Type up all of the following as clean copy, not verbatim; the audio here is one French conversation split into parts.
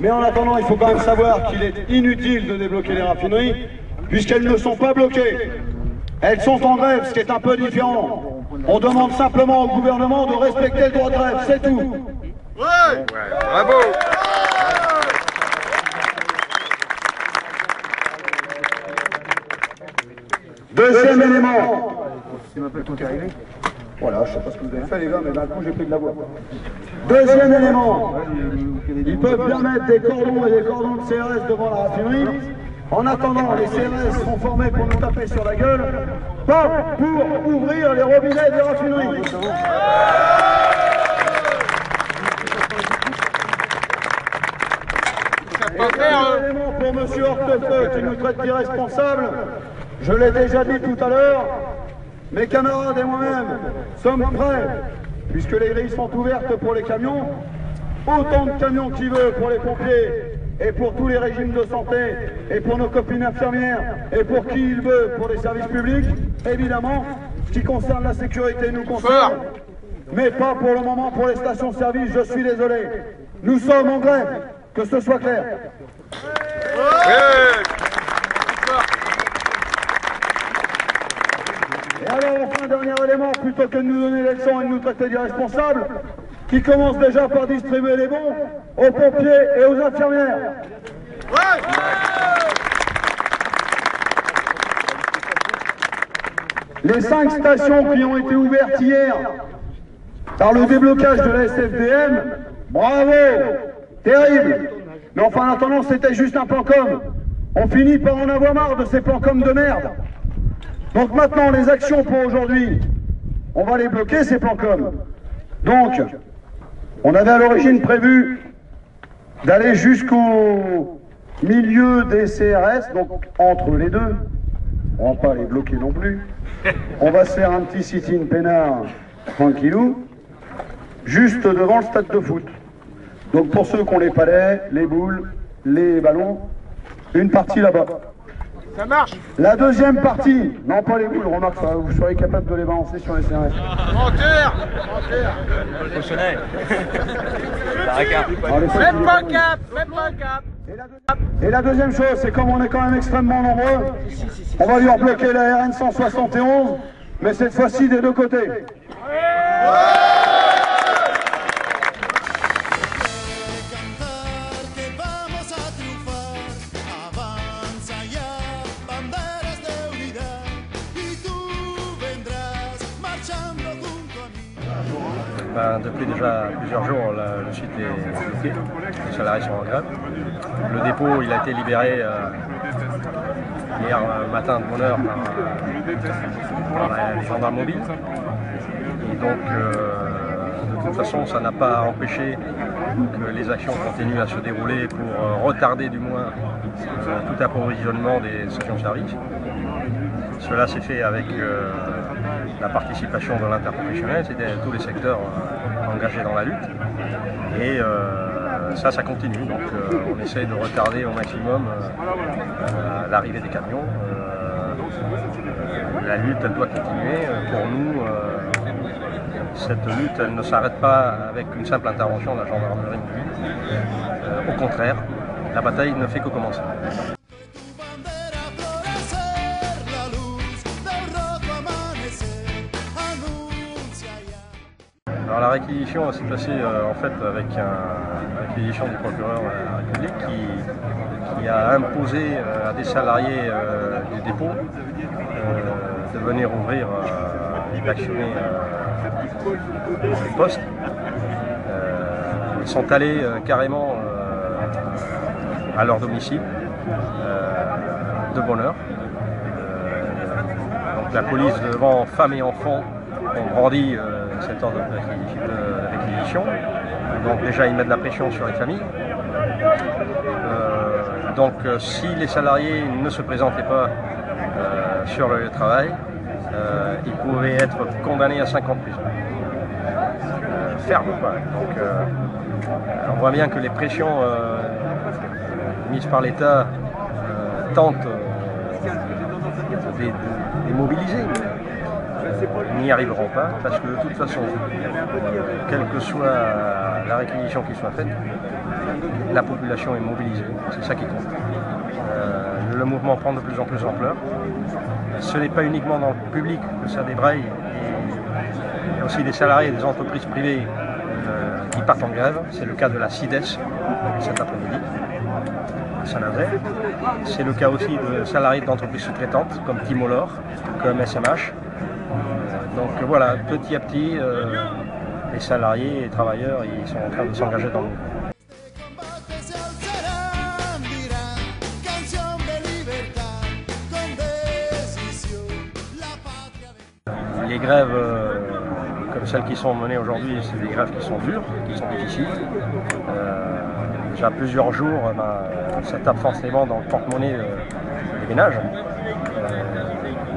Mais en attendant, il faut quand même savoir qu'il est inutile de débloquer les raffineries, puisqu'elles ne sont pas bloquées. Elles sont en grève, ce qui est un peu différent. On demande simplement au gouvernement de respecter le droit de grève, c'est tout. Ouais, bravo. Deuxième élément. Voilà, je sais pas ce que vous avez fait les gars, mais d'un coup j'ai pris de la voix. Deuxième élément. Ils peuvent bien mettre des cordons et des cordons de CRS devant la raffinerie. En attendant, les CRS seront formés pour nous taper sur la gueule, pas pour ouvrir les robinets des raffineries. Et deuxième élément pour M. Hortefeux qui nous traite d'irresponsables, je l'ai déjà dit tout à l'heure, mes camarades et moi-même sommes prêts, puisque les grilles sont ouvertes pour les camions, autant de camions qu'il veut pour les pompiers et pour tous les régimes de santé et pour nos copines infirmières et pour qui il veut pour les services publics, évidemment, ce qui concerne la sécurité nous concerne, mais pas pour le moment pour les stations-service, je suis désolé. Nous sommes en grève, que ce soit clair. Et alors, enfin, dernier élément, plutôt que de nous donner des leçons et de nous traiter d'irresponsables, qui commence déjà par distribuer les bons aux pompiers et aux infirmières. Les 5 stations qui ont été ouvertes hier par le déblocage de la SFDM, bravo, terrible. Mais enfin, en attendant, c'était juste un plan com. On finit par en avoir marre de ces plans com de merde. Donc maintenant, les actions pour aujourd'hui, on va les bloquer, ces plans com. Donc, on avait à l'origine prévu d'aller jusqu'au milieu des CRS, donc entre les deux. On va pas les bloquer non plus. On va se faire un petit sit-in peinard tranquillou, juste devant le stade de foot. Donc pour ceux qui ont les palets, les boules, les ballons, une partie là-bas. Ça marche. La deuxième partie, non pas les boules, remarque, vous serez capable de les balancer sur les CRS. Menteur. Cochonnet. Même pas le cap. Même pas le cap. Et la deuxième chose, c'est comme on est quand même extrêmement nombreux, on va lui rebloquer la RN 171, mais cette fois-ci des deux côtés. Depuis déjà plusieurs jours, le site est bloqué, les salariés sont en grève. Le dépôt il a été libéré hier matin de bonne heure par les gendarmes mobiles. Et donc, de toute façon, ça n'a pas empêché que les actions continuent à se dérouler pour retarder du moins tout approvisionnement des stations-service. Cela s'est fait avec la participation de l'interprofessionnel, c'était tous les secteurs engagés dans la lutte. Et ça continue. Donc on essaie de retarder au maximum l'arrivée des camions. La lutte, elle doit continuer. Pour nous, cette lutte, elle ne s'arrête pas avec une simple intervention de la gendarmerie mobile. Au contraire, la bataille ne fait que commencer. Alors la réquisition s'est passée en fait avec la réquisition du procureur de la République qui a imposé à des salariés du dépôt de venir ouvrir et d'actionner les postes. Ils sont allés carrément à leur domicile de bonne heure. Donc la police devant femmes et enfants ont brandi cet ordre de réquisition. Donc déjà ils mettent de la pression sur les familles. Donc si les salariés ne se présentaient pas sur le lieu de travail, ils pouvaient être condamnés à 5 ans de prison. Ferme quoi. Donc on voit bien que les pressions mises par l'État tentent de les mobiliser. Ils n'y arriveront pas parce que de toute façon, quelle que soit la réquisition qui soit faite, la population est mobilisée, c'est ça qui compte. Le mouvement prend de plus en plus d'ampleur. Ce n'est pas uniquement dans le public que ça débraye, il y a aussi des salariés des entreprises privées qui partent en grève. C'est le cas de la CIDES cet après-midi, à Saint-Nazaire. C'est le cas aussi de salariés d'entreprises sous-traitantes comme Timolor, comme SMH. Donc voilà, petit à petit, les salariés et les travailleurs ils sont en train de s'engager dans le mouvement. Les grèves comme celles qui sont menées aujourd'hui, c'est des grèves qui sont dures, qui sont difficiles. Déjà plusieurs jours, ça tape forcément dans le porte-monnaie des ménages.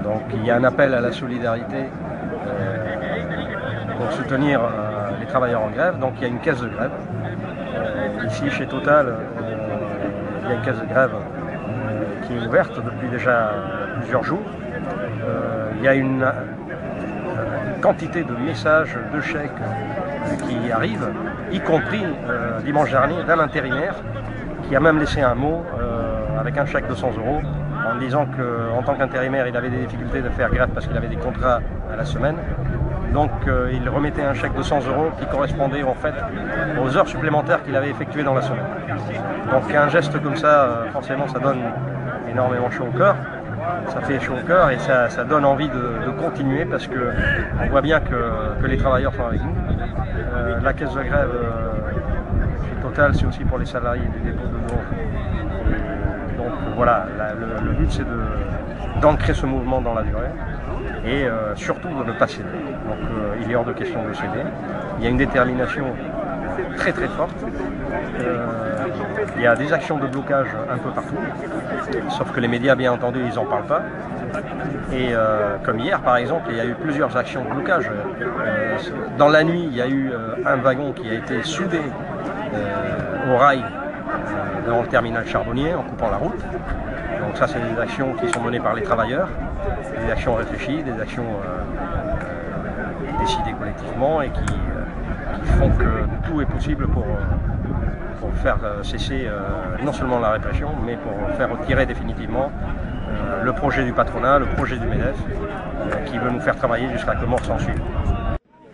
Donc il y a un appel à la solidarité pour soutenir les travailleurs en grève. Donc il y a une caisse de grève. Ici chez Total, il y a une caisse de grève qui est ouverte depuis déjà plusieurs jours. Il y a une quantité de messages, de chèques qui arrivent, y compris dimanche dernier d'un intérimaire qui a même laissé un mot avec un chèque de 100 € en disant qu'en tant qu'intérimaire il avait des difficultés de faire grève parce qu'il avait des contrats à la semaine. Donc il remettait un chèque de 100 € qui correspondait en fait aux heures supplémentaires qu'il avait effectuées dans la semaine. Donc un geste comme ça, forcément ça donne énormément chaud au cœur. Ça fait chaud au cœur et ça donne envie de continuer parce qu'on voit bien que les travailleurs sont avec nous. La caisse de grève chez Total, c'est aussi pour les salariés du dépôt de Donge. Donc voilà, le but c'est d'ancrer ce mouvement dans la durée et surtout de ne pas céder. Donc il est hors de question de céder. Il y a une détermination très très forte. Il y a des actions de blocage un peu partout, sauf que les médias, bien entendu, ils n'en parlent pas. Et comme hier, par exemple, il y a eu plusieurs actions de blocage. Dans la nuit, il y a eu un wagon qui a été soudé au rail dans le terminal charbonnier en coupant la route. Donc ça, c'est des actions qui sont menées par les travailleurs, des actions réfléchies, des actions décidées collectivement et qui font que tout est possible pour faire cesser non seulement la répression, mais pour faire retirer définitivement le projet du patronat, le projet du MEDEF, qui veut nous faire travailler jusqu'à que mort s'en suive.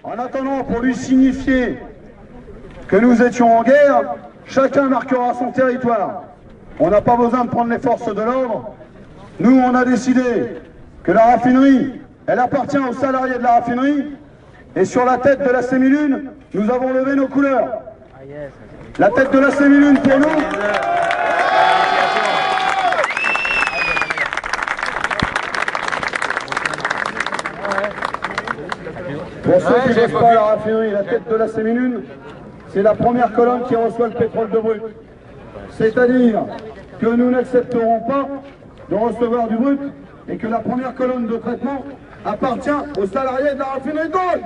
En attendant, pour lui signifier que nous étions en guerre, chacun marquera son territoire. On n'a pas besoin de prendre les forces de l'ordre. Nous, on a décidé que la raffinerie, elle appartient aux salariés de la raffinerie, et sur la tête de la Sémilune, nous avons levé nos couleurs. La tête de la Sémilune pour nous. Pour ceux qui ne votent pas à la raffinerie, la tête de la Sémilune, c'est la première colonne qui reçoit le pétrole de brut. C'est-à-dire que nous n'accepterons pas de recevoir du brut et que la première colonne de traitement appartient aux salariés de la raffinerie de Donge.